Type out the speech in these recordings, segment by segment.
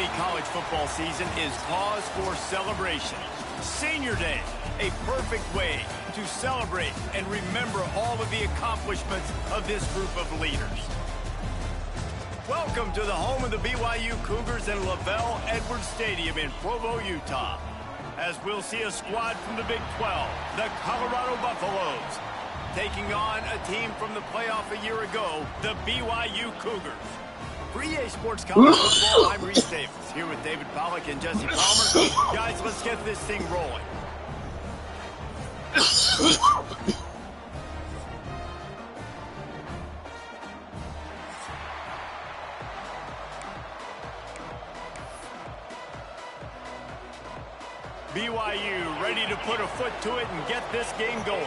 any college football season is cause for celebration. Senior Day, a perfect way to celebrate and remember all of the accomplishments of this group of leaders. Welcome to the home of the BYU Cougars in LaVell Edwards Stadium in Provo, Utah. As we'll see a squad from the Big 12, the Colorado Buffaloes, taking on a team from the playoff a year ago, the BYU Cougars. For EA Sports College Football, I'm Reese Davis, here with David Pollack and Jesse Palmer. Guys, let's get this thing rolling. BYU ready to put a foot to it and get this game going.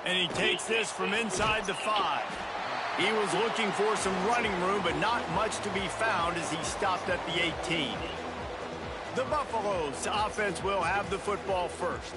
And he takes this from inside the 5. He was looking for some running room, but not much to be found as he stopped at the 18. The Buffaloes offense will have the football first.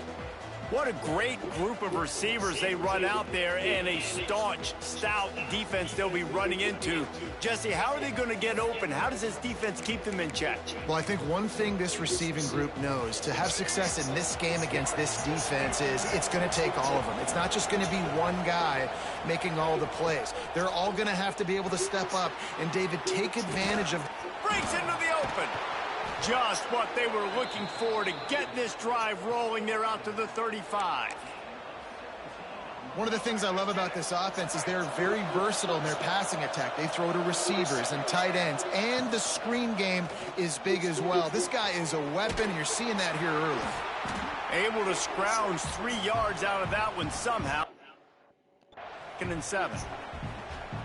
What a great group of receivers they run out there, and a staunch, stout defense they'll be running into. Jesse, how are they going to get open? How does this defense keep them in check? Well, I think one thing this receiving group knows to have success in this game against this defense is it's going to take all of them. It's not just going to be one guy making all the plays. They're all going to have to be able to step up and, David, take advantage of... Breaks into the open. Just what they were looking for to get this drive rolling. They're out to the 35. One of the things I love about this offense is they're very versatile in their passing attack. They throw to receivers and tight ends, and the screen game is big as well. This guy is a weapon, and you're seeing that here early. Able to scrounge 3 yards out of that one somehow. 2nd and 7.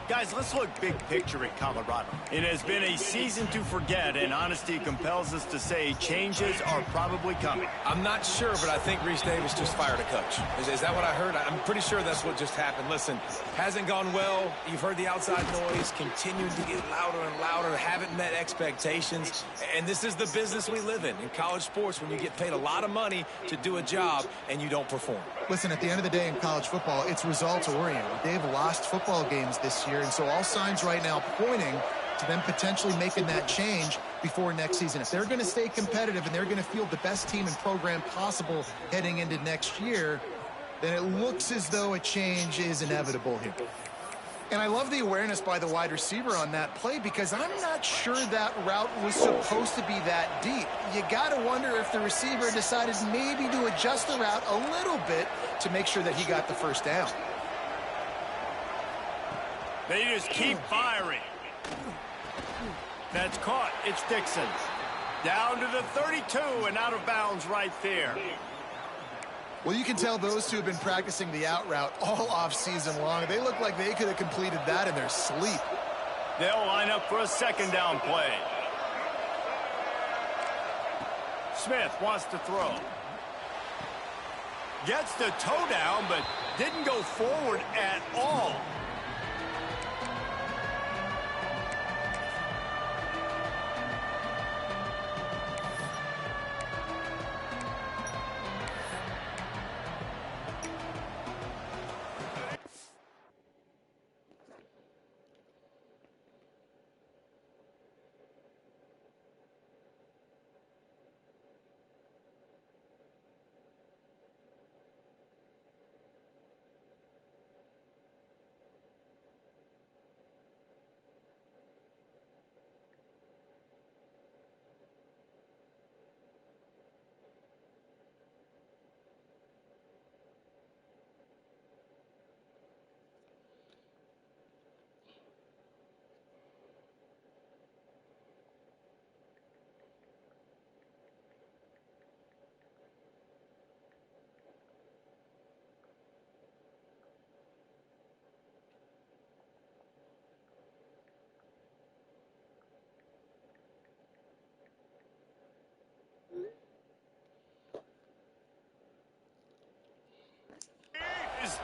Guys, let's look big picture at Colorado. It has been a season to forget, and honesty compels us to say changes are probably coming. I'm not sure, but I think Reese Davis just fired a coach. Is that what I heard? I'm pretty sure that's what just happened. Listen, hasn't gone well. You've heard the outside noise, continuing to get louder and louder, haven't met expectations. And this is the business we live in college sports, when you get paid a lot of money to do a job and you don't perform. Listen, at the end of the day in college football, it's results-oriented. They've lost football games this year, and so all signs right now pointing to them potentially making that change before next season. If they're going to stay competitive and they're going to field the best team and program possible heading into next year, then it looks as though a change is inevitable here. And I love the awareness by the wide receiver on that play, because I'm not sure that route was supposed to be that deep. You got to wonder if the receiver decided maybe to adjust the route a little bit to make sure that he got the first down. They just keep firing. That's caught. It's Dixon. Down to the 32 and out of bounds right there. Well, you can tell those two have been practicing the out route all off season long. They look like they could have completed that in their sleep. They'll line up for a 2nd down play. Smith wants to throw. Gets the toe down, but didn't go forward at all.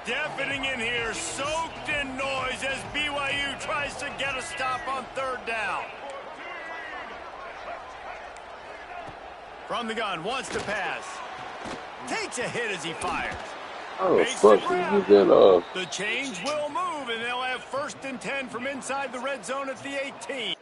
Deafening in here, soaked in noise as BYU tries to get a stop on 3rd down. From the gun, wants to pass. Takes a hit as he fires. How the Makes the fuck did you grab. get off? The change will move, and they'll have 1st and 10 from inside the red zone at the 18.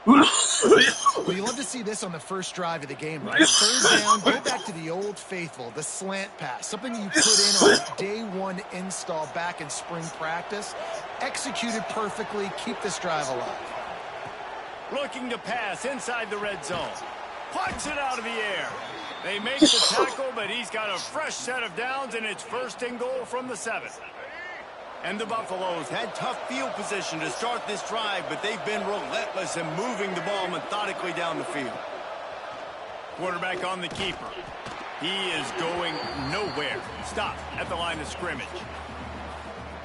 Well, you love to see this on the first drive of the game, right? 3rd down, go back to the old faithful, the slant pass, something you put in on day 1 install back in spring practice. Executed perfectly, keep this drive alive. Looking to pass inside the red zone. Punts it out of the air. They make the tackle, but he's got a fresh set of downs, and it's 1st and goal from the 7. And the Buffaloes had tough field position to start this drive, but they've been relentless in moving the ball methodically down the field. Quarterback on the keeper. He is going nowhere. Stop at the line of scrimmage.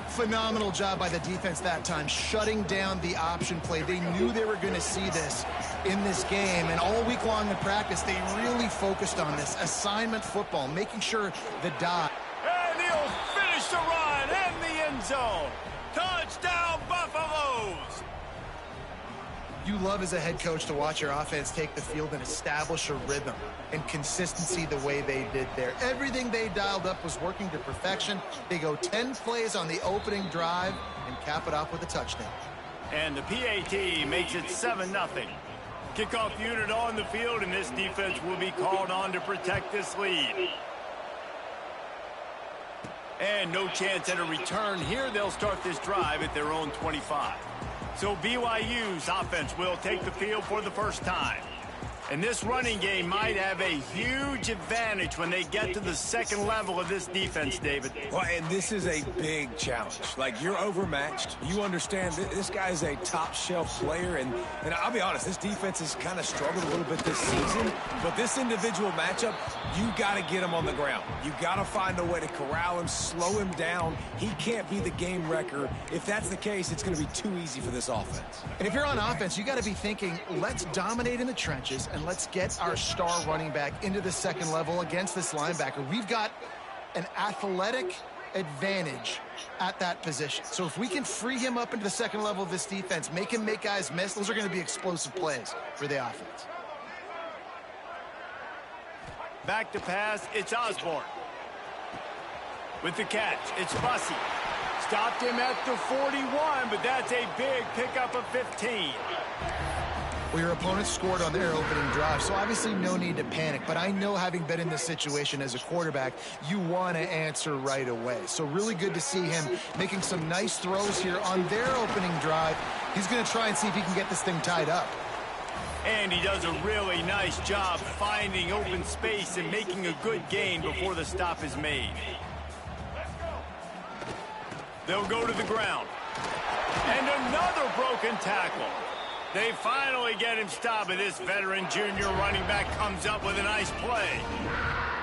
Phenomenal job by the defense that time, shutting down the option play. They knew they were going to see this in this game, and all week long in practice, they really focused on this assignment football, making sure the dive. And he'll finish the run in the end zone. Touchdown, Buffaloes! You love as a head coach to watch your offense take the field and establish a rhythm and consistency the way they did there. Everything they dialed up was working to perfection. They go 10 plays on the opening drive and cap it off with a touchdown. And the PAT makes it 7-0. Kickoff unit on the field, and this defense will be called on to protect this lead. And no chance at a return here. They'll start this drive at their own 25. So BYU's offense will take the field for the first time. And this running game might have a huge advantage when they get to the second level of this defense, David. Well, and this is a big challenge. Like, you're overmatched. You understand this guy is a top-shelf player, and I'll be honest, this defense has kind of struggled a little bit this season. But this individual matchup, you got to get him on the ground. You got to find a way to corral him, slow him down. He can't be the game wrecker. If that's the case, it's going to be too easy for this offense. And if you're on offense, you got to be thinking, let's dominate in the trenches and let's get our star running back into the second level against this linebacker. We've got an athletic advantage at that position. So if we can free him up into the second level of this defense, make him make guys miss, those are going to be explosive plays for the offense. Back to pass, it's Osborne. With the catch, it's Bussey. Stopped him at the 41, but that's a big pickup of 15. Well, your opponent scored on their opening drive, so obviously no need to panic. But I know, having been in this situation as a quarterback, you want to answer right away. So really good to see him making some nice throws here on their opening drive. He's going to try and see if he can get this thing tied up. And he does a really nice job finding open space and making a good gain before the stop is made. They'll go to the ground. And another broken tackle. They finally get him stopped, and this veteran junior running back comes up with a nice play.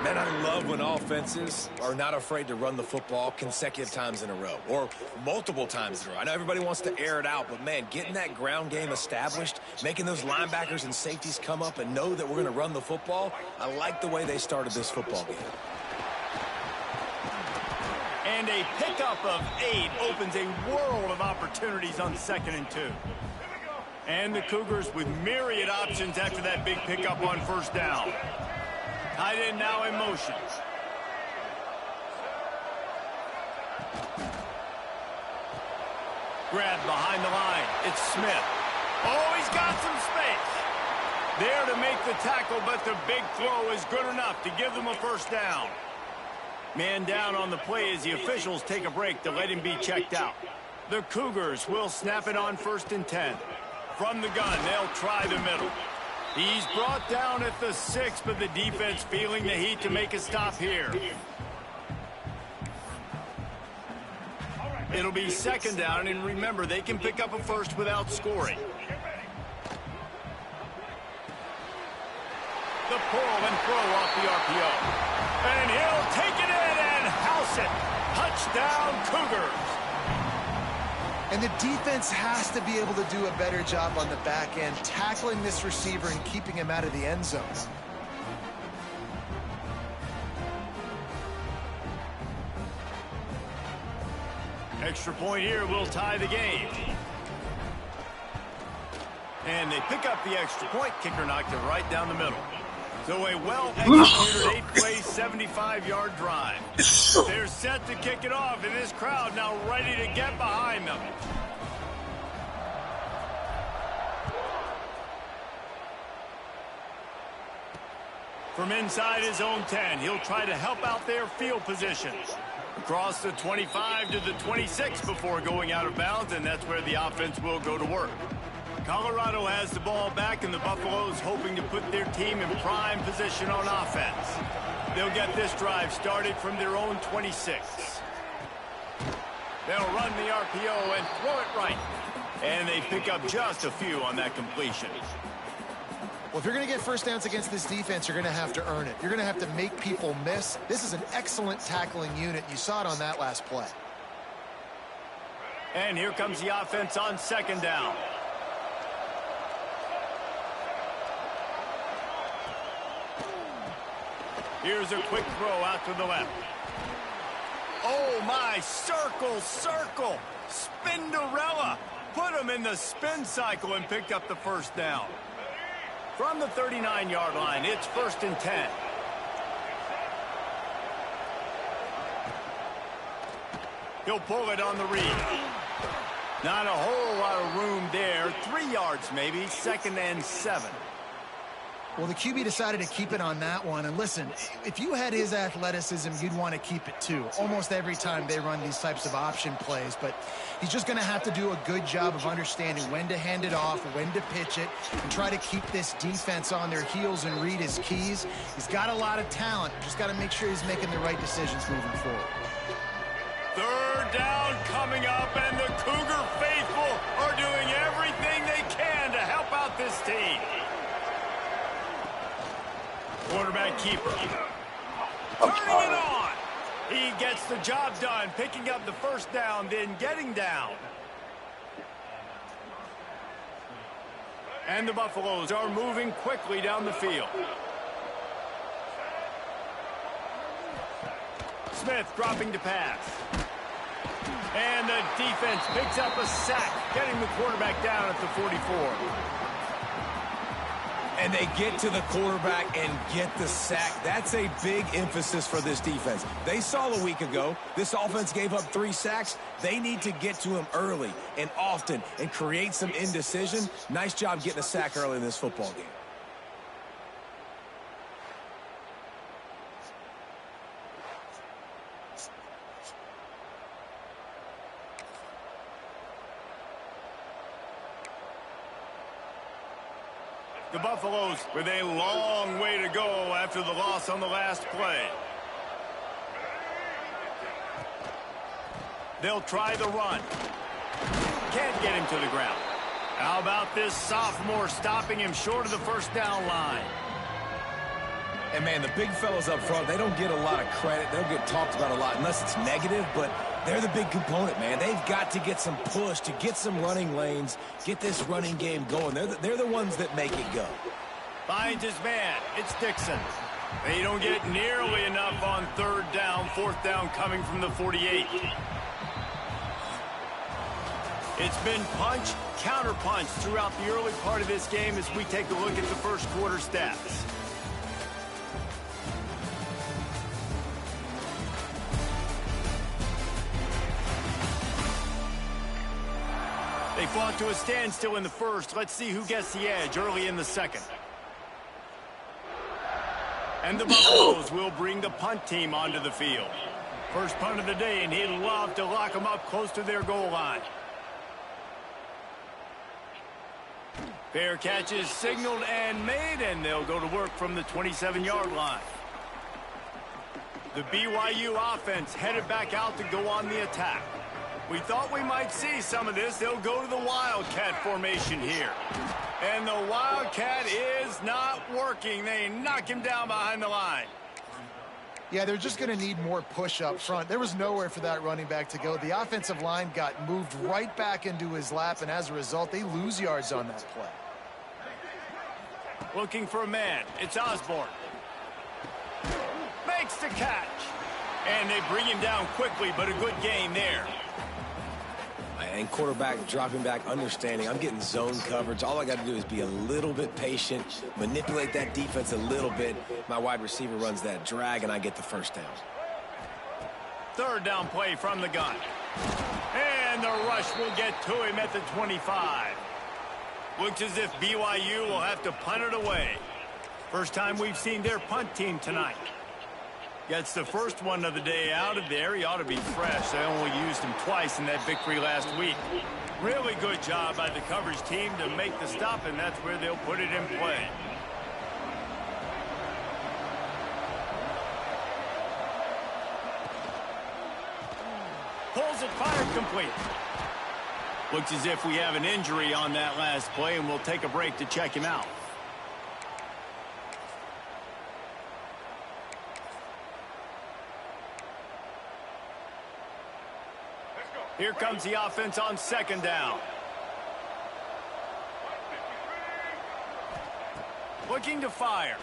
Man, I love when offenses are not afraid to run the football consecutive times in a row or multiple times in a row. I know everybody wants to air it out, but, man, getting that ground game established, making those linebackers and safeties come up and know that we're going to run the football, I like the way they started this football game. And a pickup of 8 opens a world of opportunities on 2nd and 2. And the Cougars with myriad options after that big pickup on 1st down. Tight end now in motion. Grabbed behind the line. It's Smith. Oh, he's got some space. There to make the tackle, but the big throw is good enough to give them a 1st down. Man down on the play as the officials take a break to let him be checked out. The Cougars will snap it on 1st and 10. From the gun, they'll try the middle. He's brought down at the 6, but the defense feeling the heat to make a stop here. It'll be 2nd down, and remember, they can pick up a 1st without scoring. The pull and throw off the RPO. And he'll take it in and house it. Touchdown, Cougars. And the defense has to be able to do a better job on the back end, tackling this receiver and keeping him out of the end zone. Extra point here will tie the game. And they pick up the extra point. Kicker knocked it right down the middle. So a well-executed 8-play, 75-yard drive. They're set to kick it off, and this crowd now ready to get behind them. From inside his own 10, he'll try to help out their field position. Across the 25 to the 26 before going out of bounds, and that's where the offense will go to work. Colorado has the ball back, and the Buffaloes hoping to put their team in prime position on offense. They'll get this drive started from their own 26. They'll run the RPO and throw it right. And they pick up just a few on that completion. Well, if you're going to get first downs against this defense, you're going to have to earn it. You're going to have to make people miss. This is an excellent tackling unit. You saw it on that last play. And here comes the offense on second down. Here's a quick throw out to the left. Oh, my. Circle, circle. Spinderella. Put him in the spin cycle and picked up the first down. From the 39-yard line, it's 1st and 10. He'll pull it on the read. Not a whole lot of room there. 3 yards maybe, 2nd and 7. Well, the QB decided to keep it on that one. And listen, if you had his athleticism, you'd want to keep it too. Almost every time they run these types of option plays. But he's just going to have to do a good job of understanding when to hand it off, when to pitch it, and try to keep this defense on their heels and read his keys. He's got a lot of talent. Just got to make sure he's making the right decisions moving forward. 3rd down coming up, and the Cougar faithful are doing everything they can to help out this team. Quarterback keeper. Turning it on. He gets the job done, picking up the first down, then getting down. And the Buffaloes are moving quickly down the field. Smith dropping to pass. And the defense picks up a sack, getting the quarterback down at the 44. And they get to the quarterback and get the sack. That's a big emphasis for this defense. They saw a week ago, this offense gave up 3 sacks. They need to get to him early and often and create some indecision. Nice job getting a sack early in this football game. The Buffaloes with a long way to go after the loss on the last play. They'll try the run. Can't get him to the ground. How about this sophomore stopping him short of the first down line? And, man, the big fellas up front, they don't get a lot of credit. They don't get talked about a lot unless it's negative, but they're the big component, man. They've got to get some push to get some running lanes, get this running game going. They're the ones that make it go. Finds his man. It's Dixon. They don't get nearly enough on 3rd down, 4th down coming from the 48. It's been punch, counter-punch throughout the early part of this game as we take a look at the first quarter stats. They fought to a standstill in the first. Let's see who gets the edge early in the second. And the Buffaloes will bring the punt team onto the field. First punt of the day, and he'd love to lock them up close to their goal line. Fair catch is signaled and made, and they'll go to work from the 27-yard line. The BYU offense headed back out to go on the attack. We thought we might see some of this. They'll go to the Wildcat formation here. And the Wildcat is not working. They knock him down behind the line. Yeah, they're just going to need more push up front. There was nowhere for that running back to go. The offensive line got moved right back into his lap, and as a result, they lose yards on that play. Looking for a man. It's Osborne. Makes the catch. And they bring him down quickly, but a good gain there. And quarterback dropping back, understanding I'm getting zone coverage. All I got to do is be a little bit patient, manipulate that defense a little bit. My wide receiver runs that drag, and I get the first down. Third down play from the gun. And the rush will get to him at the 25. Looks as if BYU will have to punt it away. First time we've seen their punt team tonight. Gets the first one of the day out of there. He ought to be fresh. They only used him twice in that victory last week. Really good job by the coverage team to make the stop, and that's where they'll put it in play. Pulls it, fired, complete. Looks as if we have an injury on that last play, and we'll take a break to check him out. Here comes the offense on second down. Looking to fire.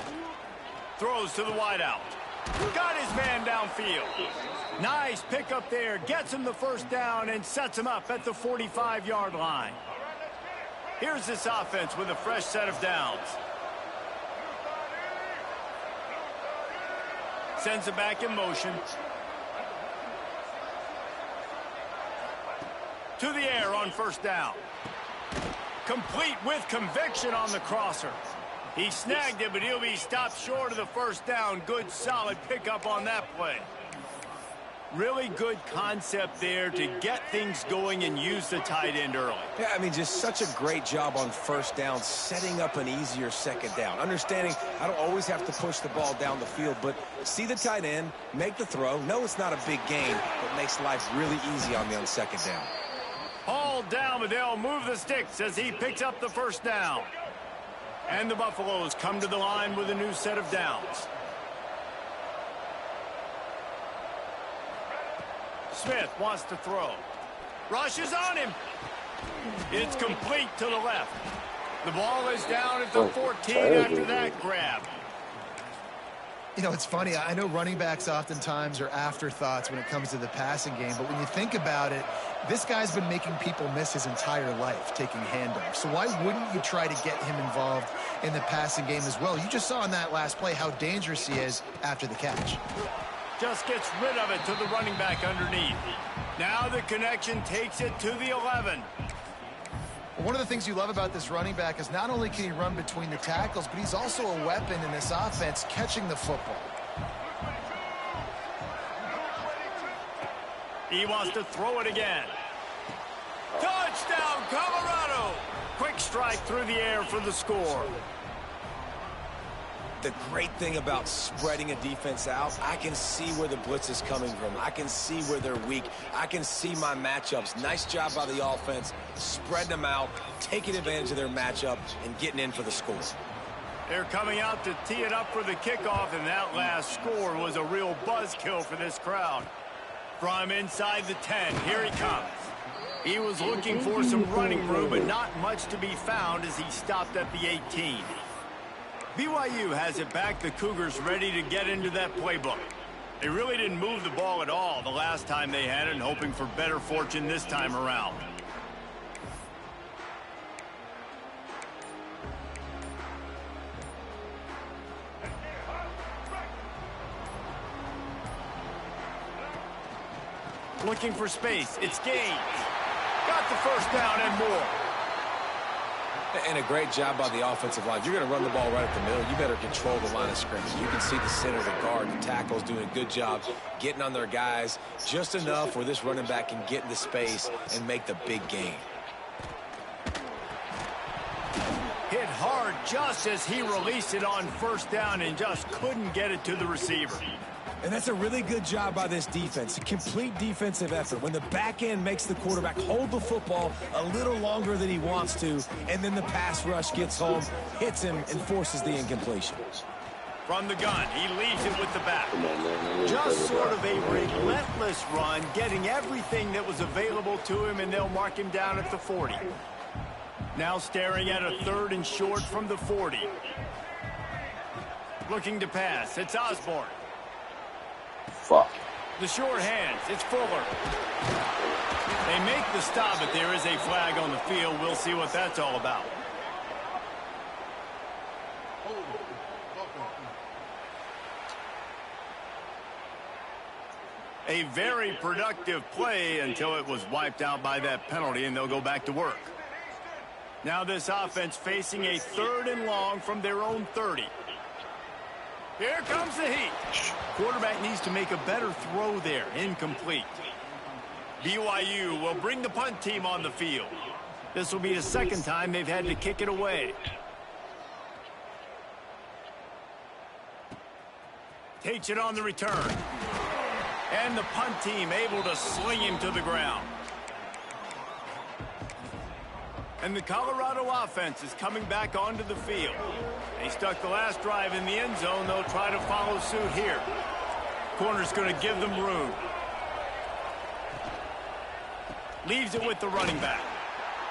Throws to the wideout. Got his man downfield. Nice pickup there. Gets him the first down and sets him up at the 45-yard line. Here's this offense with a fresh set of downs. Sends it back in motion. To the air on first down. Complete with conviction on the crosser. He snagged it, but he'll be stopped short of the first down. Good, solid pickup on that play. Really good concept there to get things going and use the tight end early. Yeah, I mean, just such a great job on first down, setting up an easier second down. Understanding I don't always have to push the ball down the field, but see the tight end, make the throw. No, it's not a big gain, but makes life really easy on me on second down. Hauled down, but they'll move the sticks as he picks up the first down. And the Buffaloes come to the line with a new set of downs. Smith wants to throw. Rushes on him. It's complete to the left. The ball is down at the 14 after that grab. You know, it's funny. I know running backs oftentimes are afterthoughts when it comes to the passing game, but when you think about it, this guy's been making people miss his entire life taking handoffs. So why wouldn't you try to get him involved in the passing game as well? You just saw in that last play how dangerous he is after the catch. Just gets rid of it to the running back underneath. Now the connection takes it to the 11. One of the things you love about this running back is not only can he run between the tackles, but he's also a weapon in this offense catching the football. He wants to throw it again. Touchdown, Colorado! Quick strike through the air for the score. The great thing about spreading a defense out, I can see where the blitz is coming from. I can see where they're weak. I can see my matchups. Nice job by the offense, spreading them out, taking advantage of their matchup, and getting in for the score. They're coming out to tee it up for the kickoff, and that last score was a real buzzkill for this crowd. From inside the 10, here he comes. He was looking for some running room, but not much to be found as he stopped at the 18. BYU has it back. The Cougars ready to get into that playbook. They really didn't move the ball at all the last time they had it, and hoping for better fortune this time around. Looking for space. It's Gaines. Got the first down and more. And a great job by the offensive line. If you're going to run the ball right at the middle, you better control the line of scrimmage. You can see the center, the guard, the tackles doing a good job getting on their guys just enough where this running back can get into space and make the big gain. Hit hard just as he released it on first down and just couldn't get it to the receiver. And that's a really good job by this defense. A complete defensive effort. When the back end makes the quarterback hold the football a little longer than he wants to, and then the pass rush gets home, hits him, and forces the incompletion. From the gun, he leaves it with the back. Just sort of a relentless run, getting everything that was available to him, and they'll mark him down at the 40. Now staring at a 3rd and short from the 40. Looking to pass. It's Osborne. Fuck. The short hands. It's Fuller. They make the stop, but there is a flag on the field. We'll see what that's all about. A very productive play until it was wiped out by that penalty, and they'll go back to work. Now this offense facing a 3rd and long from their own 30. Here comes the heat. Quarterback needs to make a better throw there. Incomplete. BYU will bring the punt team on the field. This will be the 2nd time they've had to kick it away. Takes it on the return. And the punt team able to sling him to the ground. And the Colorado offense is coming back onto the field. They stuck the last drive in the end zone. They'll try to follow suit here. Corner's going to give them room. Leaves it with the running back.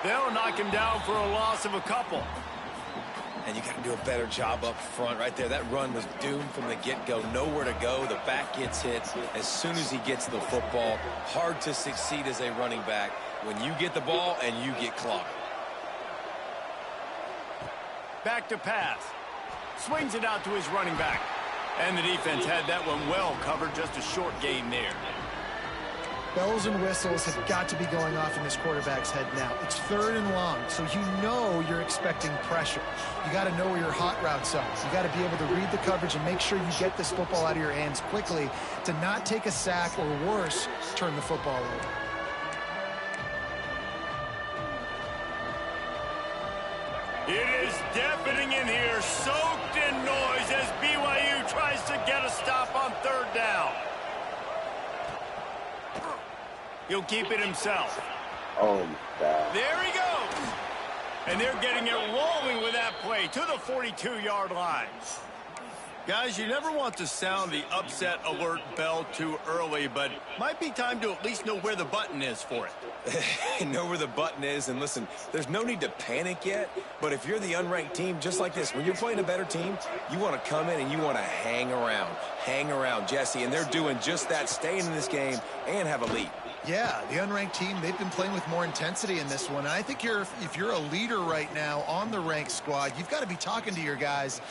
They'll knock him down for a loss of a couple. And you got to do a better job up front right there. That run was doomed from the get-go. Nowhere to go. The back gets hit as soon as he gets the football. Hard to succeed as a running back when you get the ball and you get clocked. Back to pass. Swings it out to his running back. And the defense had that one well covered. Just a short gain there. Bells and whistles have got to be going off in this quarterback's head now. It's 3rd and long, so you know you're expecting pressure. You got to know where your hot routes are. You got to be able to read the coverage and make sure you get this football out of your hands quickly to not take a sack or worse, turn the football over. It is deafening in here, soaked in noise as BYU tries to get a stop on 3rd down. He'll keep it himself. Oh, God. There he goes. And they're getting it rolling with that play to the 42-yard line. Guys, you never want to sound the upset alert bell too early, but might be time to at least know where the button is for it. Know where the button is, and listen, there's no need to panic yet, but if you're the unranked team, just like this, when you're playing a better team, you want to come in and you want to hang around, Jesse, and they're doing just that, staying in this game and have a lead. Yeah, the unranked team, they've been playing with more intensity in this one. And I think if you're a leader right now on the ranked squad, you've got to be talking to your guys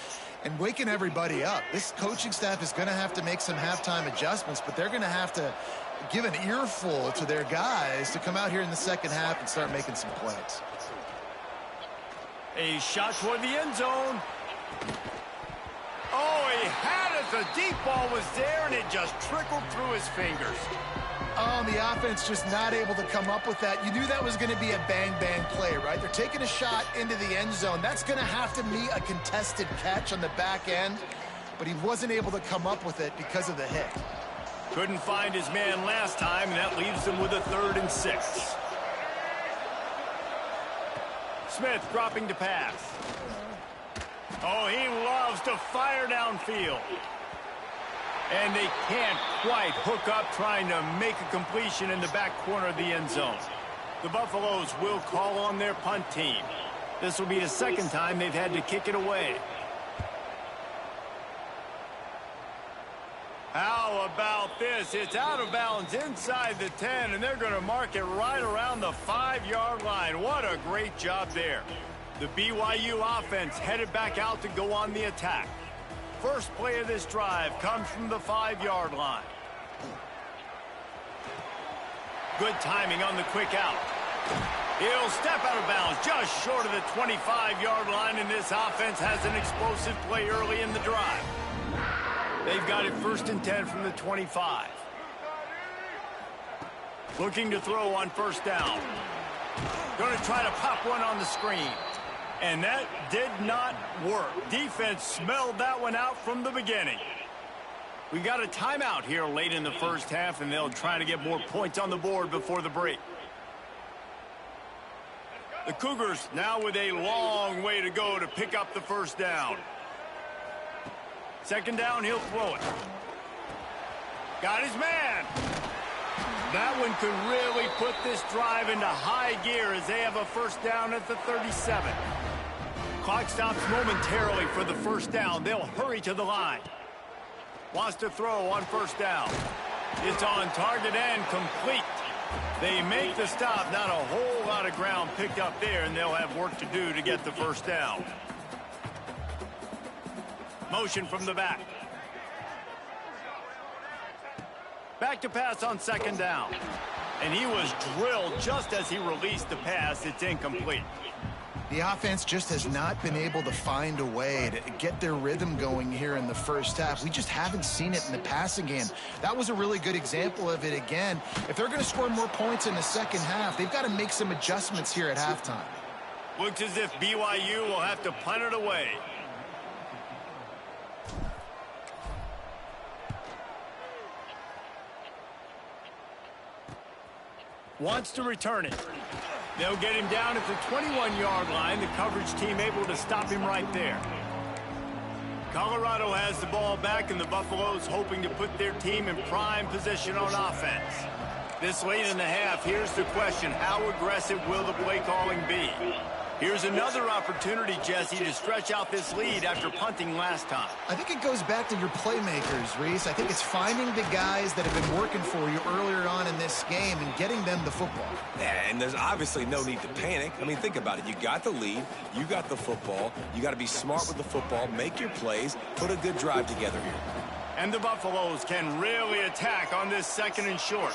and waking everybody up. This coaching staff is going to have to make some halftime adjustments, but they're going to have to give an earful to their guys to come out here in the 2nd half and start making some plays. A shot toward the end zone. Oh, he had it. The deep ball was there, and it just trickled through his fingers. Oh, the offense just not able to come up with that. You knew that was going to be a bang-bang play, right? They're taking a shot into the end zone. That's going to have to be a contested catch on the back end, but he wasn't able to come up with it because of the hit. Couldn't find his man last time, and that leaves them with a 3rd and 6. Smith dropping to pass. Oh, he loves to fire downfield. And they can't quite hook up trying to make a completion in the back corner of the end zone. The Buffaloes will call on their punt team. This will be the 2nd time they've had to kick it away. How about this? It's out of bounds inside the 10, and they're going to mark it right around the 5-yard line. What a great job there. The BYU offense headed back out to go on the attack. First play of this drive comes from the 5-yard line. Good timing on the quick out. He'll step out of bounds just short of the 25-yard line, and this offense has an explosive play early in the drive. They've got it 1st and 10 from the 25. Looking to throw on 1st down. Going to try to pop one on the screen. And that did not work. Defense smelled that one out from the beginning. We got a timeout here late in the 1st half, and they'll try to get more points on the board before the break. The Cougars now with a long way to go to pick up the 1st down. 2nd down, he'll throw it. Got his man. That one could really put this drive into high gear as they have a 1st down at the 37. Clock stops momentarily for the 1st down. They'll hurry to the line. Wants to throw on 1st down. It's on target and complete. They make the stop. Not a whole lot of ground picked up there, and they'll have work to do to get the first down. Motion from the back. Back to pass on second down. And he was drilled just as he released the pass. It's incomplete. The offense just has not been able to find a way to get their rhythm going here in the first half. We just haven't seen it in the passing game. That was a really good example of it again. If they're going to score more points in the second half, they've got to make some adjustments here at halftime. Looks as if BYU will have to punt it away. Wants to return it. They'll get him down at the 21-yard line. The coverage team able to stop him right there. Colorado has the ball back, and the Buffaloes hoping to put their team in prime position on offense. This late in the half, here's the question: how aggressive will the play calling be? Here's another opportunity, Jesse, to stretch out this lead after punting last time. I think it goes back to your playmakers, Reese. I think it's finding the guys that have been working for you earlier on in this game and getting them the football. Yeah, and there's obviously no need to panic. I mean, think about it. You got the lead. You got the football. You got to be smart with the football, make your plays, put a good drive together here. And the Buffaloes can really attack on this second and short.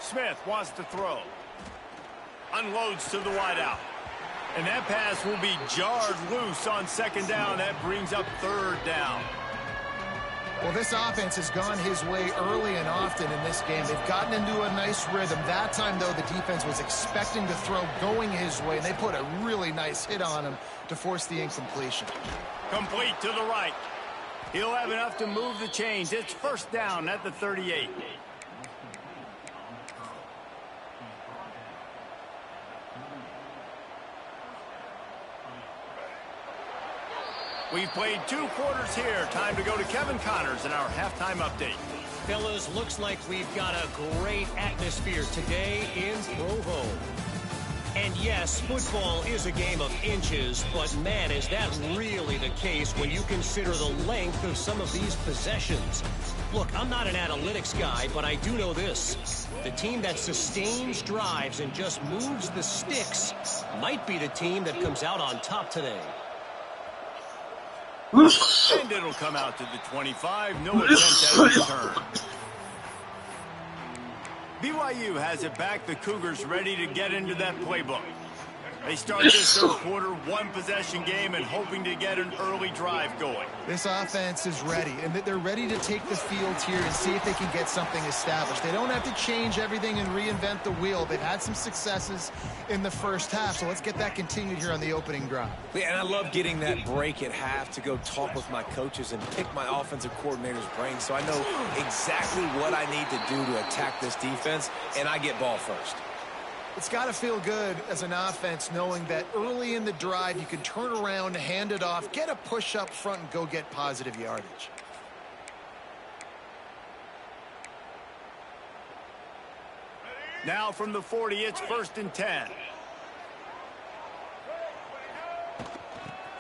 Smith wants to throw. Unloads to the wideout. And that pass will be jarred loose on second down. That brings up third down. Well, this offense has gone his way early and often in this game. They've gotten into a nice rhythm. That time, though, the defense was expecting to throw going his way, and they put a really nice hit on him to force the incompletion. Complete to the right. He'll have enough to move the chains. It's first down at the 38. We've played 2 quarters here. Time to go to Kevin Connors in our halftime update. Fellas, looks like we've got a great atmosphere today in Provo. And yes, football is a game of inches, but man, is that really the case when you consider the length of some of these possessions. Look, I'm not an analytics guy, but I do know this. The team that sustains drives and just moves the sticks might be the team that comes out on top today. And it'll come out to the 25. No attempt at a return. BYU has it back. The Cougars ready to get into that playbook. They start this third quarter, 1-possession game, and hoping to get an early drive going. This offense is ready, and they're ready to take the field here and see if they can get something established. They don't have to change everything and reinvent the wheel. They've had some successes in the first half, so let's get that continued here on the opening drive. Yeah, and I love getting that break at half to go talk with my coaches and pick my offensive coordinator's brain so I know exactly what I need to do to attack this defense, and I get ball first. It's got to feel good as an offense knowing that early in the drive you can turn around, hand it off, get a push up front, and go get positive yardage. Now from the 40, it's 1st and 10.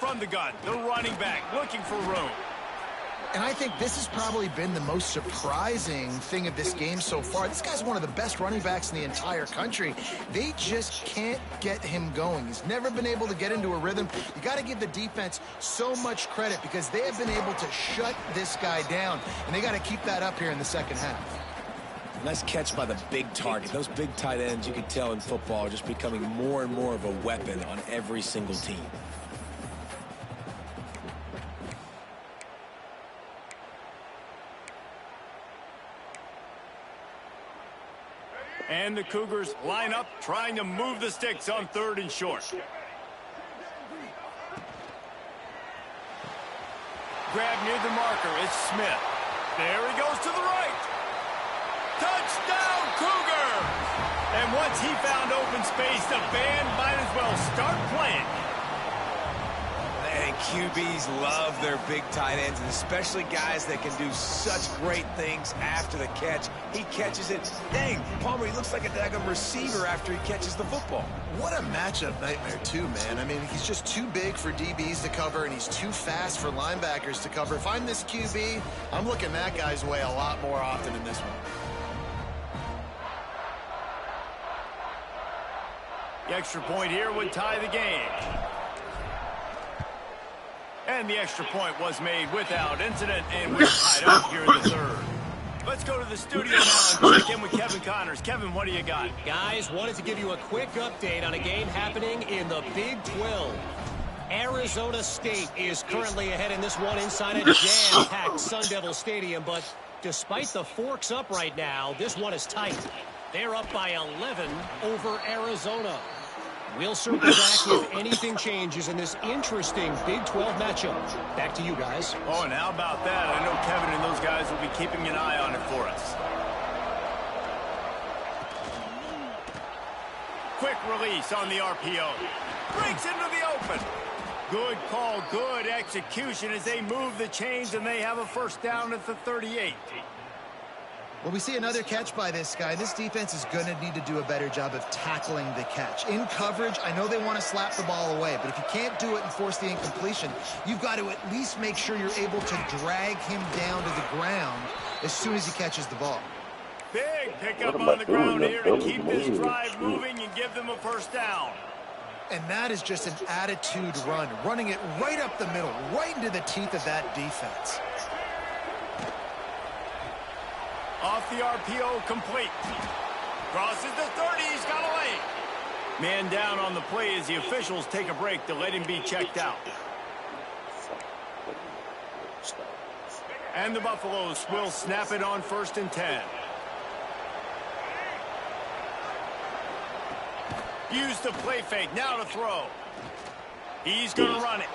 From the gun, the running back looking for room. And I think this has probably been the most surprising thing of this game so far. This guy's one of the best running backs in the entire country. They just can't get him going. He's never been able to get into a rhythm. You got to give the defense so much credit because they have been able to shut this guy down, and they got to keep that up here in the second half. Nice catch by the big target. Those big tight ends, you can tell in football, are just becoming more and more of a weapon on every single team. And the Cougars line up, trying to move the sticks on 3rd and short. Grab near the marker. It's Smith. There he goes to the right. Touchdown, Cougars! And once he found open space, the band might as well start playing. And QBs love their big tight ends, and especially guys that can do such great things after the catch. He catches it. Dang, Palmer, he looks like a daggum receiver after he catches the football. What a matchup nightmare, too, man. I mean, he's just too big for DBs to cover, and he's too fast for linebackers to cover. If I'm this QB, I'm looking that guy's way a lot more often in this one. The extra point here would tie the game. And the extra point was made without incident, and we're tied up here in the third. Let's go to the studio now and check in with Kevin Connors. Kevin, what do you got? Guys, wanted to give you a quick update on a game happening in the Big 12. Arizona State is currently ahead in this one inside a jam-packed Sun Devil Stadium, but despite the forks up right now, this one is tight. They're up by 11 over Arizona. We'll circle back if anything changes in this interesting Big 12 matchup. Back to you guys. Oh, and how about that? I know Kevin and those guys will be keeping an eye on it for us. Quick release on the RPO. Breaks into the open. Good call, good execution as they move the chains, and they have a first down at the 38. Well, we see another catch by this guy. This defense is going to need to do a better job of tackling the catch. In coverage, I know they want to slap the ball away, but if you can't do it and force the incompletion, you've got to at least make sure you're able to drag him down to the ground as soon as he catches the ball. Big pickup on the ground here to keep this drive moving and give them a first down. And that is just an attitude run, running it right up the middle, right into the teeth of that defense. Off the RPO, complete. Crosses the 30, he's got a lane. Man down on the play as the officials take a break to let him be checked out. And the Buffaloes will snap it on 1st and 10. Use the play fake, now to throw. He's going to run it.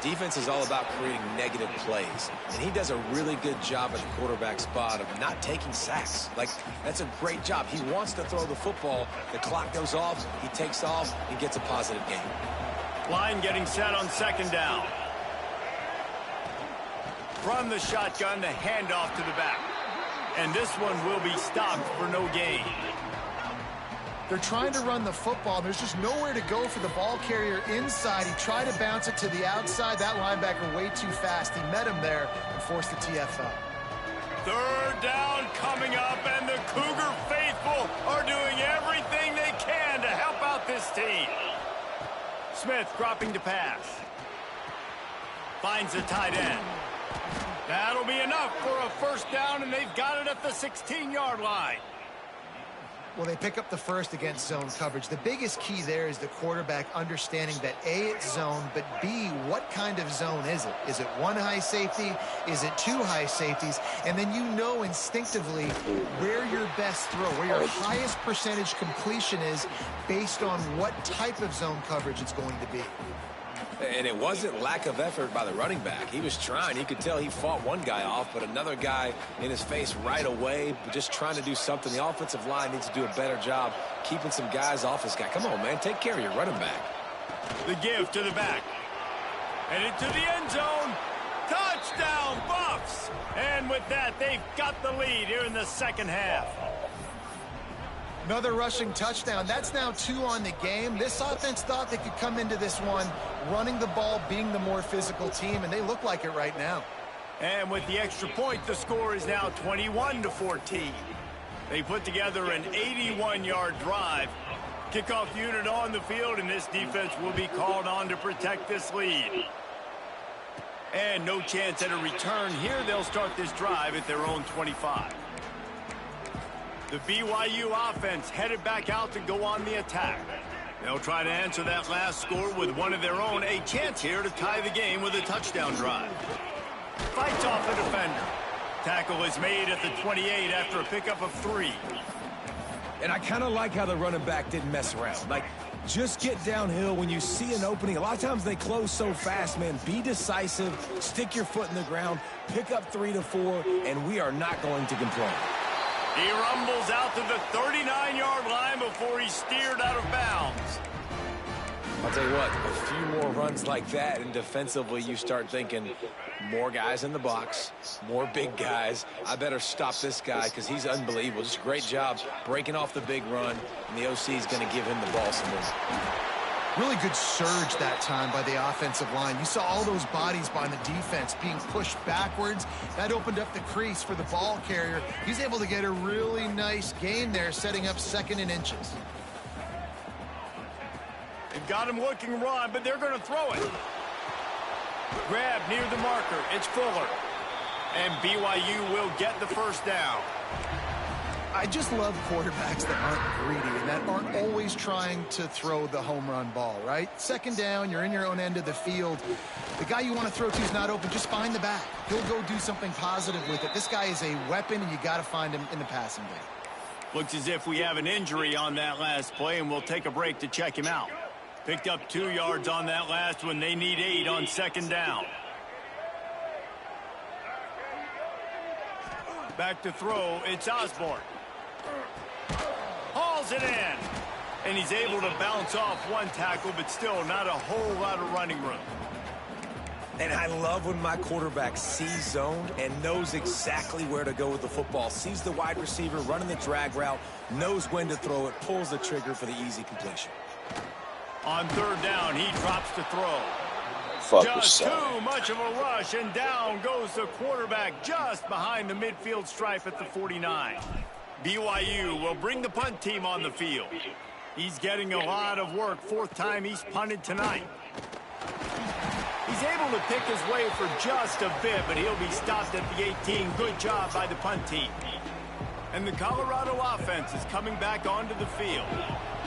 Defense is all about creating negative plays, and he does a really good job at the quarterback spot of not taking sacks. Like, that's a great job. He wants to throw the football. The clock goes off, he takes off, and gets a positive gain. Line getting set on 2nd down. From the shotgun, the handoff to the back. And this one will be stopped for no gain. They're trying to run the football. There's just nowhere to go for the ball carrier inside. He tried to bounce it to the outside. That linebacker way too fast. He met him there and forced the TFL. 3rd down coming up, and the Cougar faithful are doing everything they can to help out this team. Smith dropping to pass. Finds the tight end. That'll be enough for a first down, and they've got it at the 16-yard line. Well, they pick up the first against zone coverage. The biggest key there is the quarterback understanding that A, it's zone, but B, what kind of zone is it? Is it one high safety? Is it two high safeties? And then you know instinctively where your best throw, where your highest percentage completion is based on what type of zone coverage it's going to be. And it wasn't lack of effort by the running back. He was trying. You could tell he fought one guy off, but another guy in his face right away, just trying to do something. The offensive line needs to do a better job keeping some guys off this guy. Come on, man. Take care of your running back. The give to the back. And into the end zone. Touchdown, Buffs! And with that, they've got the lead here in the second half. Another rushing touchdown. That's now 2 on the game. This offense thought they could come into this one running the ball, being the more physical team, and they look like it right now. And with the extra point, the score is now 21-14. They put together an 81-yard drive. Kickoff unit on the field, and this defense will be called on to protect this lead. And no chance at a return here. They'll start this drive at their own 25. The BYU offense headed back out to go on the attack. They'll try to answer that last score with one of their own. A chance here to tie the game with a touchdown drive. Fights off a defender. Tackle is made at the 28 after a pickup of 3. And I kind of like how the running back didn't mess around. Like, just get downhill when you see an opening. A lot of times they close so fast, man. Be decisive, stick your foot in the ground, pick up 3 to 4, and we are not going to complain. He rumbles out to the 39-yard line before he's steered out of bounds. I'll tell you what, a few more runs like that, and defensively you start thinking more guys in the box, more big guys. I better stop this guy because he's unbelievable. Just a great job breaking off the big run, and the OC is going to give him the ball some more. Really good surge that time by the offensive line. You saw all those bodies by the defense being pushed backwards. That opened up the crease for the ball carrier. He's able to get a really nice gain there, setting up 2nd and inches. They've got him looking run, but they're going to throw it. Grab near the marker. It's Fuller. And BYU will get the first down. I just love quarterbacks that aren't greedy and that aren't always trying to throw the home run ball, right? 2nd down, you're in your own end of the field. The guy you want to throw to is not open. Just find the back. He'll go do something positive with it. This guy is a weapon, and you got to find him in the passing game. Looks as if we have an injury on that last play, and we'll take a break to check him out. Picked up 2 yards on that last one. They need 8 on 2nd down. Back to throw. It's Osborne. Hauls it in. And he's able to bounce off one tackle, but still not a whole lot of running room. And I love when my quarterback sees zone and knows exactly where to go with the football. Sees the wide receiver running the drag route, knows when to throw it, pulls the trigger for the easy completion. On 3rd down, he drops to throw. Just too much of a rush, and down goes the quarterback just behind the midfield stripe at the 49. BYU will bring the punt team on the field. He's getting a lot of work. 4th time he's punted tonight. He's able to pick his way for just a bit, but he'll be stopped at the 18. Good job by the punt team. And the Colorado offense is coming back onto the field.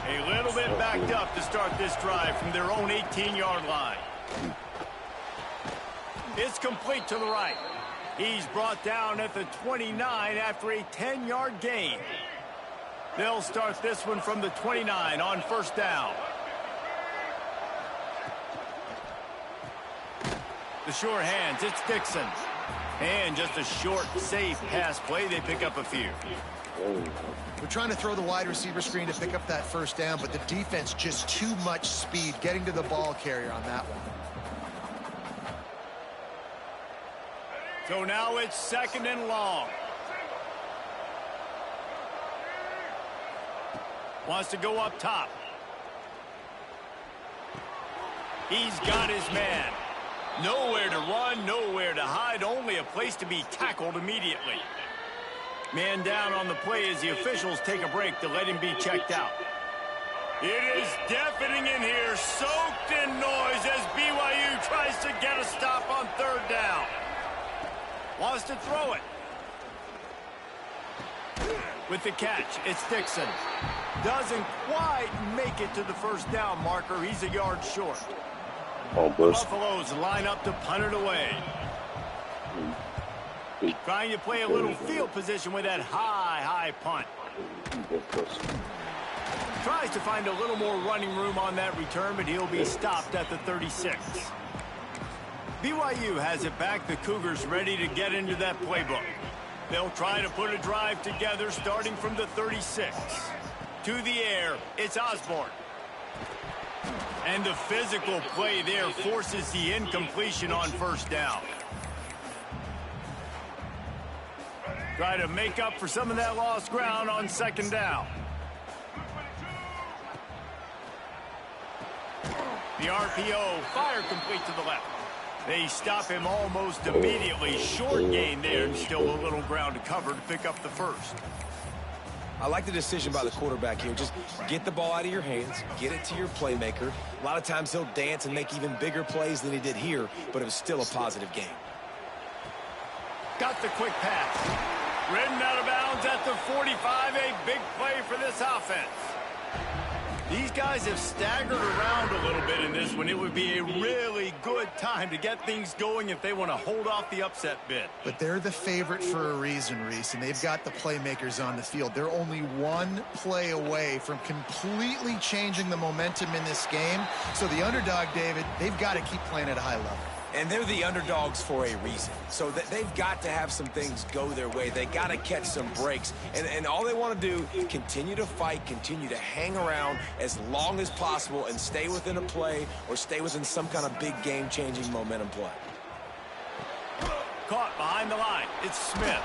A little bit backed up to start this drive from their own 18-yard line. It's complete to the right. He's brought down at the 29 after a 10-yard gain. They'll start this one from the 29 on 1st down. The short hands, it's Dixon. And just a short, safe pass play. They pick up a few. We're trying to throw the wide receiver screen to pick up that 1st down, but the defense just too much speed getting to the ball carrier on that one. So now it's 2nd and long. Wants to go up top. He's got his man. Nowhere to run, nowhere to hide, only a place to be tackled immediately. Man down on the play as the officials take a break to let him be checked out. It is deafening in here, soaked in noise as BYU tries to get a stop on 3rd down. Wants to throw it. With the catch, it's Dixon. Doesn't quite make it to the 1st down marker. He's a yard short. The Buffaloes line up to punt it away. Trying to play a little field position with that high punt. Tries to find a little more running room on that return, but he'll be stopped at the 36. BYU has it back. The Cougars ready to get into that playbook. They'll try to put a drive together starting from the 36. To the air, it's Osborne. And the physical play there forces the incompletion on 1st down. Try to make up for some of that lost ground on 2nd down. The RPO, fire complete to the left. They stop him almost immediately. Short gain there, and still a little ground to cover to pick up the 1st. I like the decision by the quarterback here. Just get the ball out of your hands, get it to your playmaker. A lot of times he'll dance and make even bigger plays than he did here, but it was still a positive game. Got the quick pass. Ridden out of bounds at the 45. A big play for this offense. These guys have staggered around a little bit in this one. It would be a really good time to get things going if they want to hold off the upset bid. But they're the favorite for a reason, Reese, and they've got the playmakers on the field. They're only one play away from completely changing the momentum in this game. So the underdog, David, they've got to keep playing at a high level. And they're the underdogs for a reason. So they've got to have some things go their way. They got to catch some breaks. And all they want to do is continue to fight, continue to hang around as long as possible and stay within a play or stay within some kind of big game-changing momentum play. Caught behind the line. It's Smith.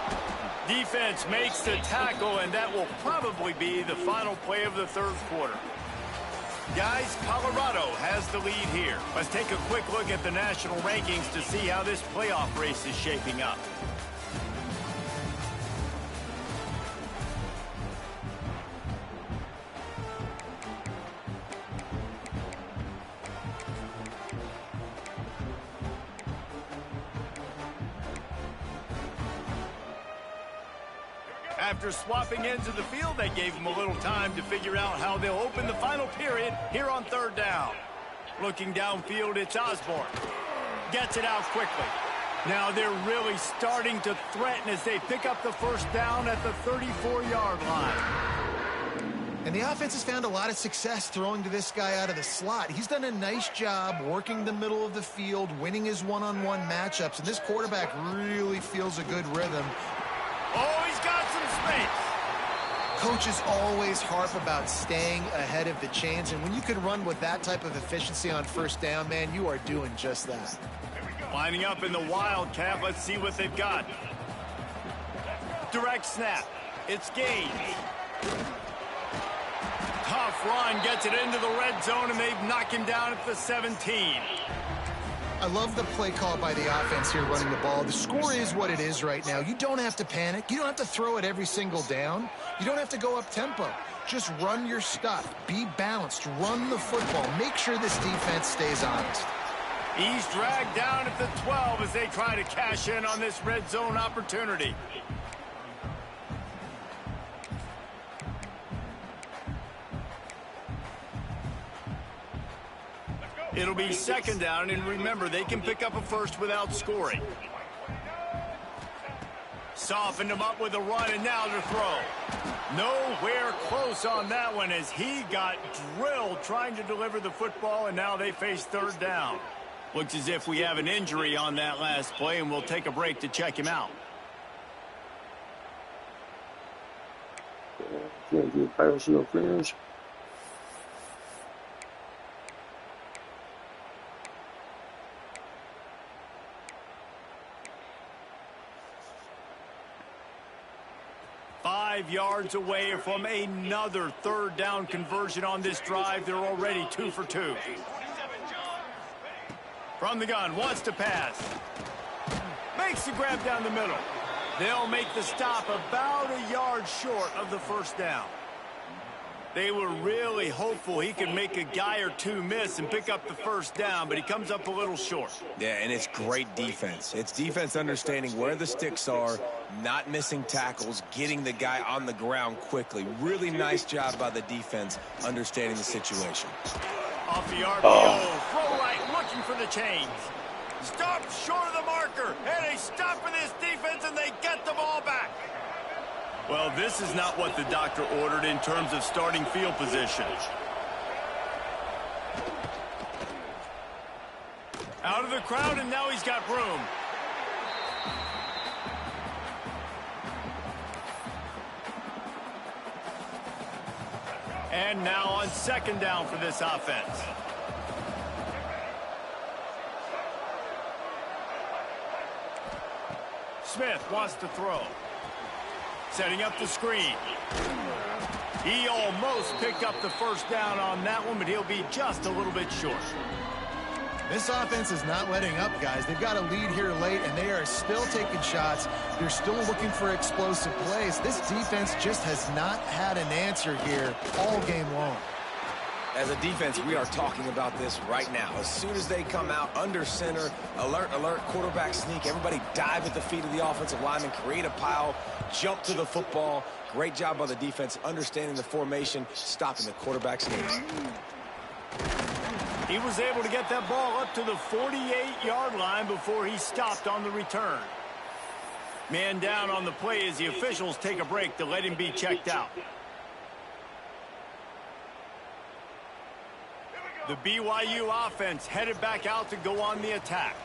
Defense makes the tackle, and that will probably be the final play of the third quarter. Guys, Colorado has the lead here. Let's take a quick look at the national rankings to see how this playoff race is shaping up. After swapping ends of the field, they gave them a little time to figure out how they'll open the final period here on third down. Looking downfield, it's Osborne. Gets it out quickly. Now they're really starting to threaten as they pick up the first down at the 34-yard line. And the offense has found a lot of success throwing to this guy out of the slot. He's done a nice job working the middle of the field, winning his one-on-one matchups, and this quarterback really feels a good rhythm. Oh, he's got some space. Coaches always harp about staying ahead of the chains, and when you can run with that type of efficiency on first down, man, you are doing just that. Lining up in the Wildcat. Let's see what they've got. Direct snap. It's Gaines. Tough run. Gets it into the red zone, and they've knocked him down at the 17. I love the play call by the offense here running the ball. The score is what it is right now. You don't have to panic. You don't have to throw it every single down. You don't have to go up tempo. Just run your stuff. Be balanced. Run the football. Make sure this defense stays honest. He's dragged down at the 12 as they try to cash in on this red zone opportunity. It'll be second down, and remember, they can pick up a first without scoring. Softened him up with a run, and now to throw. Nowhere close on that one as he got drilled trying to deliver the football, and now they face third down. Looks as if we have an injury on that last play, and we'll take a break to check him out. Can't get personal friends. Yards away from another third down conversion on this drive. They're already 2 for 2. From the gun, wants to pass. Makes the grab down the middle. They'll make the stop about a yard short of the first down. They were really hopeful he could make a guy or two miss and pick up the first down, but he comes up a little short. Yeah, and it's great defense. It's defense understanding where the sticks are, not missing tackles, getting the guy on the ground quickly. Really nice job by the defense understanding the situation. Off the RPO, throw right, looking for the chains. Stopped short of the marker, and they stop for this defense, and they get the ball back. Well, this is not what the doctor ordered in terms of starting field position. Out of the crowd, and now he's got room. And now on second down for this offense. Smith wants to throw. Setting up the screen. He almost picked up the first down on that one, but he'll be just a little bit short. This offense is not letting up, guys. They've got a lead here late, and they are still taking shots. They're still looking for explosive plays. This defense just has not had an answer here all game long. As a defense, we are talking about this right now. As soon as they come out under center, alert, alert, quarterback sneak, everybody dive at the feet of the offensive lineman, create a pile, jump to the football. Great job by the defense, understanding the formation, stopping the quarterback sneak. He was able to get that ball up to the 48-yard line before he stopped on the return. Man down on the play as the officials take a break to let him be checked out. The BYU offense headed back out to go on the attack.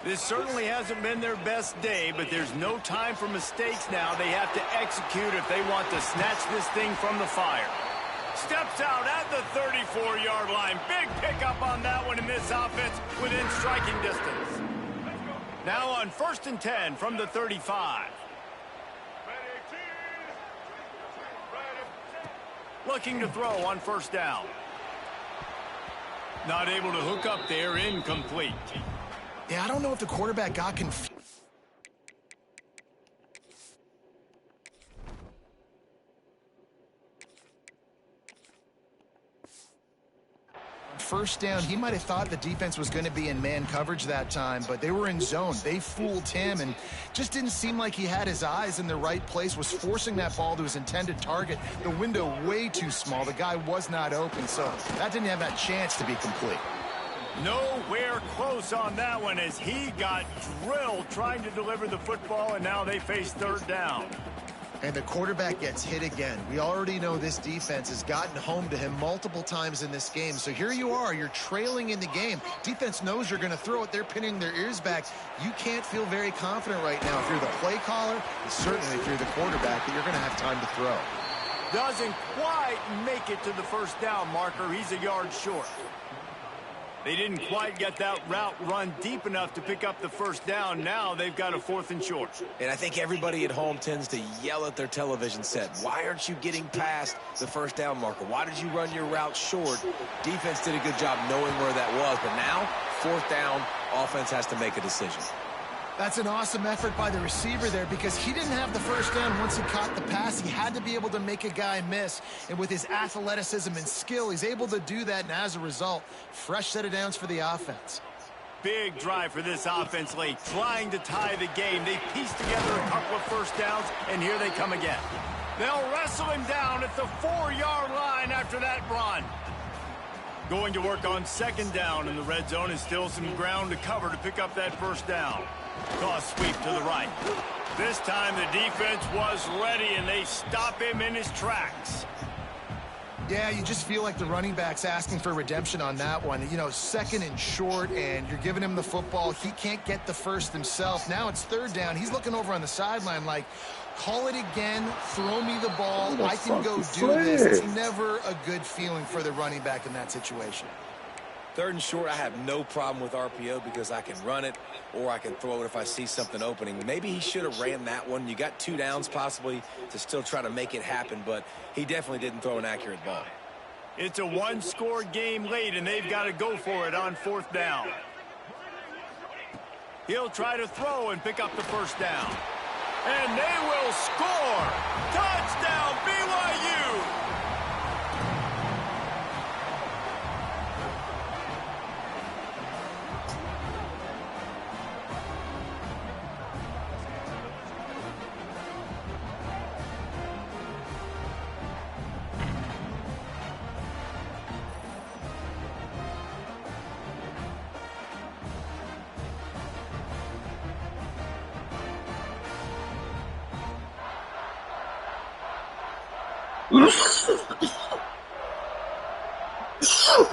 This certainly hasn't been their best day, but there's no time for mistakes now. They have to execute if they want to snatch this thing from the fire. Steps out at the 34-yard line. Big pickup on that one in this offense within striking distance. Now on 1st and 10 from the 35. Looking to throw on 1st down. Not able to hook up there, incomplete. Yeah, I don't know if the quarterback got confused. First down, he might have thought the defense was going to be in man coverage that time, but they were in zone. They fooled him and just didn't seem like he had his eyes in the right place, was forcing that ball to his intended target. The window way too small. The guy was not open, so that didn't have that chance to be complete. Nowhere close on that one as he got drilled trying to deliver the football, and now they face 3rd down. And the quarterback gets hit again. We already know this defense has gotten home to him multiple times in this game. So here you are, you're trailing in the game. Defense knows you're going to throw it. They're pinning their ears back. You can't feel very confident right now if you're the play caller, and certainly if you're the quarterback, that you're going to have time to throw. Doesn't quite make it to the 1st down marker. He's a yard short. They didn't quite get that route run deep enough to pick up the 1st down. Now they've got a 4th and short. And I think everybody at home tends to yell at their television set. Why aren't you getting past the 1st down marker? Why did you run your route short? Defense did a good job knowing where that was. But now, 4th down, offense has to make a decision. That's an awesome effort by the receiver there because he didn't have the 1st down once he caught the pass. He had to be able to make a guy miss. And with his athleticism and skill, he's able to do that. And as a result, fresh set of downs for the offense. Big drive for this offense late, trying to tie the game. They pieced together a couple of 1st downs, and here they come again. They'll wrestle him down at the 4-yard line after that run. Going to work on 2nd down in the red zone, and still some ground to cover to pick up that 1st down. Toss sweep to the right. This time the defense was ready, and they stop him in his tracks. Yeah, you just feel like the running back's asking for redemption on that one. You know, 2nd and short, and you're giving him the football. He can't get the 1st himself. Now it's 3rd down. He's looking over on the sideline like, call it again, throw me the ball, I can go do this. It's never a good feeling for the running back in that situation. 3rd and short, I have no problem with RPO because I can run it or I can throw it if I see something opening. Maybe he should have ran that one. You got 2 downs possibly to still try to make it happen, but he definitely didn't throw an accurate ball. It's a 1-score game late, and they've got to go for it on 4th down. He'll try to throw and pick up the 1st down. And they will score! Touchdown, BYU!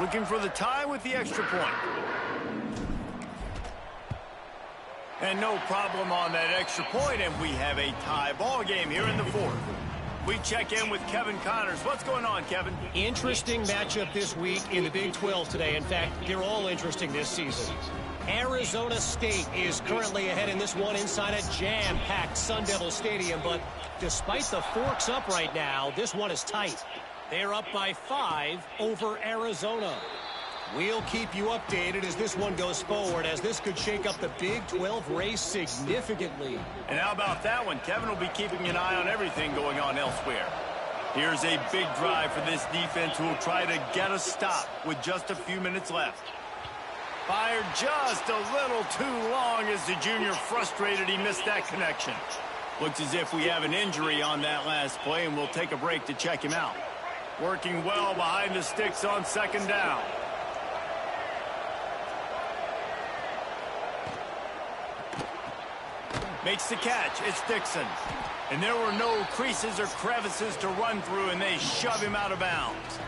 Looking for the tie with the extra point. And no problem on that extra point, and we have a tie ball game here in the 4th. We check in with Kevin Connors. What's going on, Kevin? Interesting matchup this week in the Big 12 today. In fact, they're all interesting this season. Arizona State is currently ahead in this one inside a jam-packed Sun Devil Stadium, but despite the forks up right now, this one is tight. They're up by 5 over Arizona. We'll keep you updated as this one goes forward, as this could shake up the Big 12 race significantly. And how about that one? Kevin will be keeping an eye on everything going on elsewhere. Here's a big drive for this defense who will try to get a stop with just a few minutes left. Fired just a little too long as the junior frustrated he missed that connection. Looks as if we have an injury on that last play, and we'll take a break to check him out. Working well behind the sticks on 2nd down. Makes the catch. It's Dixon. And there were no creases or crevices to run through, and they shove him out of bounds.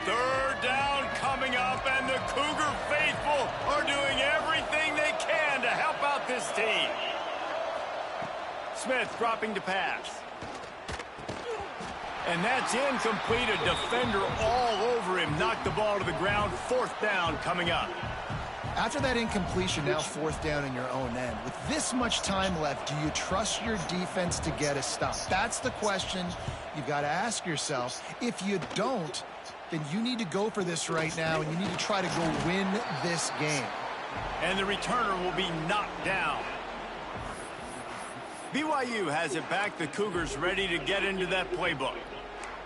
Third down coming up, and the Cougar faithful are doing everything they can to help out this team. Smith dropping to pass. And that's incomplete. A defender all over him. Knocked the ball to the ground. Fourth down coming up. After that incompletion, now fourth down in your own end. With this much time left, do you trust your defense to get a stop? That's the question you've got to ask yourself. If you don't, then you need to go for this right now, and you need to try to go win this game. And the returner will be knocked down. BYU has it back. The Cougars ready to get into that playbook.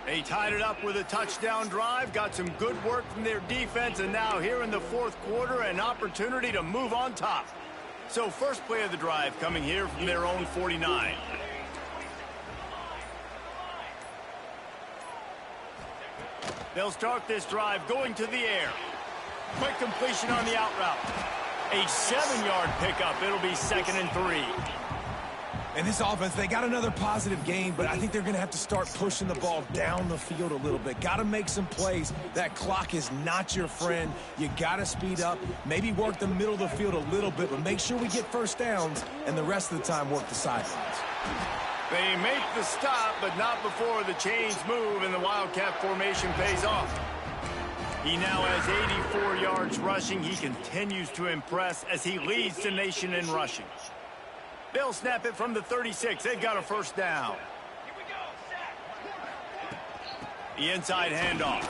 They tied it up with a touchdown drive, got some good work from their defense, and now here in the fourth quarter, an opportunity to move on top. So first play of the drive coming here from their own 49. They'll start this drive going to the air. Quick completion on the out route. A 7-yard pickup. It'll be 2nd and 3. And this offense, they got another positive game, but I think they're going to have to start pushing the ball down the field a little bit. Got to make some plays. That clock is not your friend. You got to speed up, maybe work the middle of the field a little bit, but make sure we get first downs, and the rest of the time work the sidelines. They make the stop, but not before the chains move, and the Wildcat formation pays off. He now has 84 yards rushing. He continues to impress as he leads the nation in rushing. They'll snap it from the 36. They've got a first down. The inside handoff.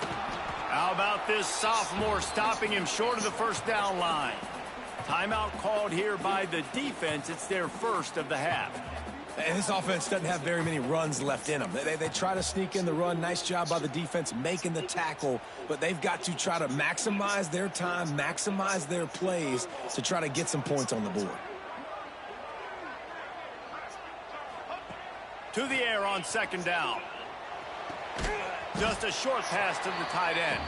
How about this sophomore stopping him short of the first down line? Timeout called here by the defense. It's their first of the half. And this offense doesn't have very many runs left in them. They try to sneak in the run. Nice job by the defense making the tackle. But they've got to try to maximize their time, maximize their plays to try to get some points on the board. To the air on second down. Just a short pass to the tight end.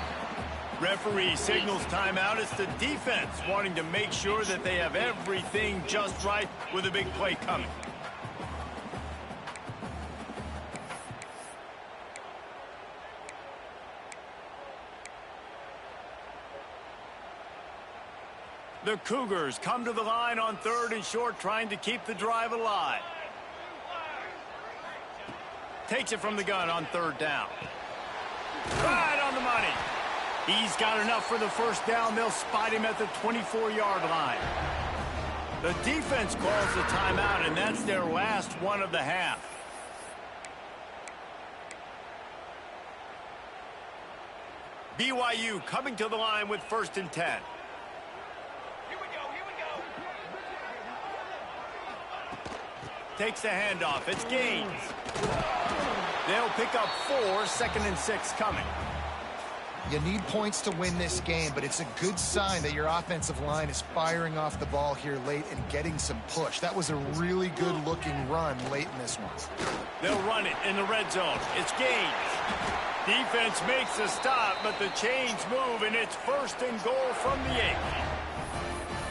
Referee signals timeout. It's the defense wanting to make sure that they have everything just right with a big play coming. The Cougars come to the line on 3rd and short, trying to keep the drive alive. Takes it from the gun on 3rd down. Right on the money. He's got enough for the first down. They'll spot him at the 24-yard line. The defense calls the timeout, and that's their last one of the half. BYU coming to the line with 1st and 10. Takes the handoff. It's Gaines. They'll pick up 4, 2nd and 6 coming. You need points to win this game, but it's a good sign that your offensive line is firing off the ball here late and getting some push. That was a really good-looking run late in this one. They'll run it in the red zone. It's Gaines. Defense makes a stop, but the chains move, and it's 1st and goal from the 8.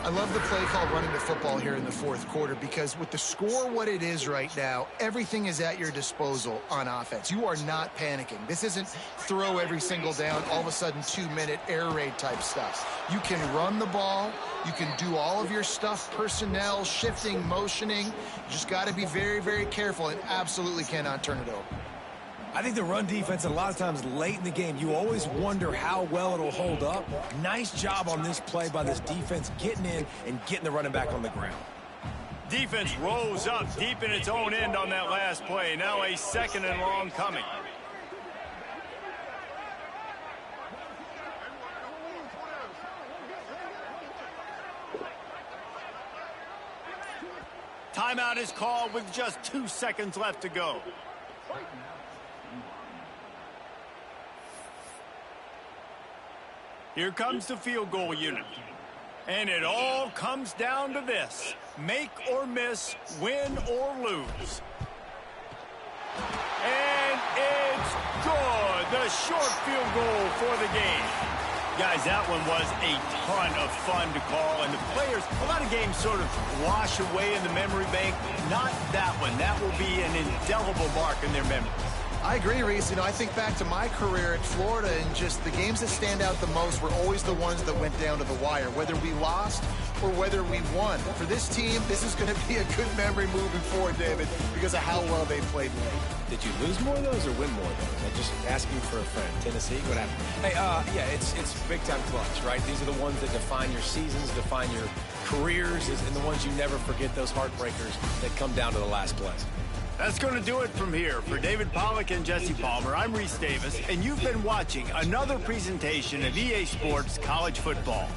I love the play call running the football here in the fourth quarter, because with the score what it is right now, everything is at your disposal on offense. You are not panicking. This isn't throw every single down, all of a sudden 2-minute air raid type stuff. You can run the ball. You can do all of your stuff, personnel, shifting, motioning. You just got to be very, very careful and absolutely cannot turn it over. I think the run defense, a lot of times late in the game, you always wonder how well it'll hold up. Nice job on this play by this defense getting in and getting the running back on the ground. Defense rose up deep in its own end on that last play. Now a 2nd and long coming. Timeout is called with just 2 seconds left to go. Here comes the field goal unit. And it all comes down to this. Make or miss, win or lose. And it's good. The short field goal for the game. Guys, that one was a ton of fun to call. And the players, a lot of games sort of wash away in the memory bank. Not that one. That will be an indelible mark in their memory. I agree, Reese. You know, I think back to my career at Florida, and just the games that stand out the most were always the ones that went down to the wire, whether we lost or whether we won. For this team, this is going to be a good memory moving forward, David, because of how well they played late. Did you lose more of those or win more of those? I'm just asking for a friend. Tennessee, what happened? Hey, yeah, it's big-time clutch, right? These are the ones that define your seasons, define your careers, and the ones you never forget, those heartbreakers that come down to the last play. That's going to do it from here. For David Pollack and Jesse Palmer, I'm Reese Davis, and you've been watching another presentation of EA Sports College Football.